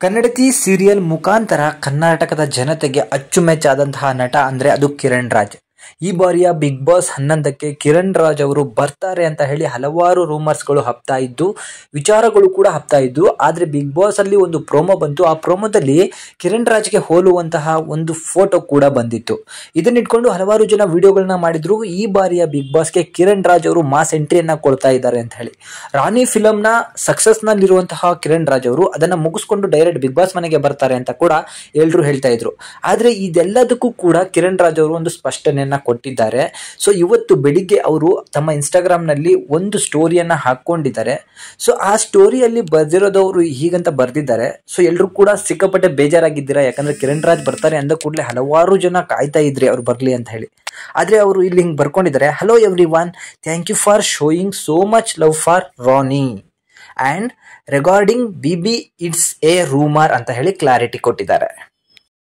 ಕನ್ನಡತಿ serial ಮುಖಾಂತರ ಕರ್ನಾಟಕದ ಜನತೆಗೆ ಅಚ್ಚುಮೆಚ್ಚಾದಂತಹ ನಟ ಅಂದ್ರೆ ಅದು ಕಿರಣ್ ರಾಜ್. ಈ ಬಾರಿಯ ಬಿಗ್ ಬಾಸ್ 11ಕ್ಕೆ ಕಿರಣ್ ರಾಜ್ ಅವರು ಬರ್ತಾರೆ ಅಂತ ಹೇಳಿ ಹಲವಾರು ರೂಮರ್ಸ್ಗಳು ಹಬ್ತಾ ಇದ್ದು, ವಿಚಾರಗಳು ಕೂಡ ಹಬ್ತಾ ಇದ್ದು. ಆದ್ರೆ ಬಿಗ್ ಬಾಸ್ ಅಲ್ಲಿ ಒಂದು ಪ್ರೋಮೋ ಬಂತು. ಆ ಪ್ರೋಮೋದಲ್ಲಿ ಕಿರಣ್ ರಾಜ್ಗೆ ಹೋಲುವಂತಹ ಒಂದು ಫೋಟೋ ಕೂಡ ಬಂದಿತ್ತು. ಇದನ್ನಿಟ್ಕೊಂಡು ಹಲವಾರು ಜನ ವಿಡಿಯೋಗಳನ್ನ ಮಾಡಿದ್ರು. ಈ ಬಾರಿಯ ಬಿಗ್ ಬಾಸ್ಗೆ ಕಿರಣ್ ರಾಜ್ ಅವರು ಮಾಸ್ ಎಂಟ್ರಿಯನ್ನ ಕೊಡ್ತಾ ಇದ್ದಾರೆ ಅಂತ ಹೇಳಿ. ರಾಣಿ ಫಿಲಂ ನ ಸಕ್ಸಸ್ ನಲ್ಲಿರುವಂತಹ ಕಿರಣ್ ರಾಜ್ ಅವರು ಅದನ್ನ ಮುಗಿಸ್ಕೊಂಡು ಡೈರೆಕ್ಟ್ ಬಿಗ್ ಬಾಸ್ ಮನೆಗೆ ಬರ್ತಾರೆ ಅಂತ ಕೂಡ ಎಲ್ಲರೂ ಹೇಳ್ತಾ ಇದ್ರು. ಆದ್ರೆ ಇದೆಲ್ಲದಕ್ಕೂ ಕೂಡ ಕಿರಣ್ ರಾಜ್ ಅವರು ಒಂದು ಸ್ಪಷ್ಟನೆಯನ್ನ ಕೊಟ್ಟಿದ್ದಾರೆ. ಸೊ ಇವತ್ತು ಬೆಳಿಗ್ಗೆ ಅವರು ತಮ್ಮ ಇನ್ಸ್ಟಾಗ್ರಾಮ್ ನಲ್ಲಿ ಒಂದು ಸ್ಟೋರಿಯನ್ನ ಹಾಕೊಂಡಿದ್ದಾರೆ. ಸೊ ಆ ಸ್ಟೋರಿಯಲ್ಲಿ ಬರ್ದಿರೋದವರು ಹೀಗಂತ ಬರ್ದಿದ್ದಾರೆ. ಸೊ ಎಲ್ಲರೂ ಕೂಡ ಸಿಕ್ಕಾಪಟ್ಟೆ ಬೇಜಾರಾಗಿದ್ದೀರಾ, ಯಾಕಂದ್ರೆ ಕಿರಣ್ ರಾಜ್ ಬರ್ತಾರೆ ಅಂದ ಕೂಡಲೇ ಹಲವಾರು ಜನ ಕಾಯ್ತಾ ಇದ್ರಿ ಅವ್ರು ಬರ್ಲಿ ಅಂತ ಹೇಳಿ. ಆದ್ರೆ ಅವರು ಇಲ್ಲಿ ಹಿಂಗ್ ಬರ್ಕೊಂಡಿದ್ದಾರೆ, hello everyone, thank you for showing so much love for Rani and regarding BB it's a rumour ಅಂತ ಹೇಳಿ ಕ್ಲಾರಿಟಿ ಕೊಟ್ಟಿದ್ದಾರೆ.